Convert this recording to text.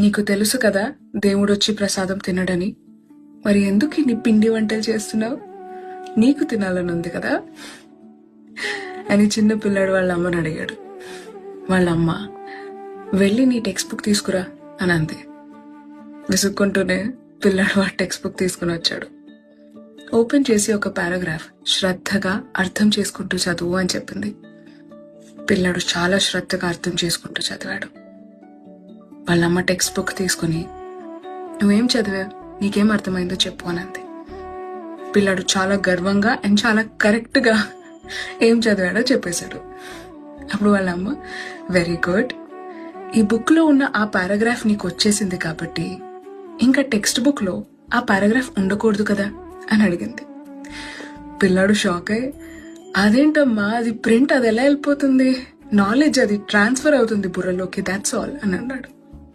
నీకు తెలుసు కదా దేవుడొచ్చి ప్రసాదం తినడని, మరి ఎందుకు నీ పిండి వంటలు చేస్తున్నావు? నీకు తినాలని ఉంది కదా అని చిన్న పిల్లాడు వాళ్ళ అమ్మని అడిగాడు. వాళ్ళ అమ్మ, వెళ్ళి నీ టెక్స్ట్ బుక్ తీసుకురా అని అంది. విసుక్కుంటూనే పిల్లాడు వాడు టెక్స్ట్ బుక్ తీసుకుని వచ్చాడు. ఓపెన్ చేసి ఒక పారాగ్రాఫ్ శ్రద్ధగా అర్థం చేసుకుంటూ చదువు అని చెప్పింది. పిల్లాడు చాలా శ్రద్ధగా అర్థం చేసుకుంటూ చదివాడు. వాళ్ళమ్మ టెక్స్ట్ బుక్ తీసుకుని, నువ్వేం చదివావు, నీకేం అర్థమైందో చెప్పు అని అంది. పిల్లాడు చాలా గర్వంగా అండ్ చాలా కరెక్ట్గా ఏం చదివాడో చెప్పేశాడు. అప్పుడు వాళ్ళమ్మ, వెరీ గుడ్, ఈ బుక్లో ఉన్న ఆ పారాగ్రాఫ్ నీకు వచ్చేసింది కాబట్టి ఇంకా టెక్స్ట్ బుక్లో ఆ పారాగ్రాఫ్ ఉండకూడదు కదా అని అడిగింది. పిల్లాడు షాక్ అయ్యి, అదేంటమ్మా, అది ప్రింట్, అది ఎలా వెళ్ళిపోతుంది, నాలెడ్జ్ అది ట్రాన్స్ఫర్ అవుతుంది బుర్రలోకి, దాట్స్ ఆల్ అని అన్నాడు.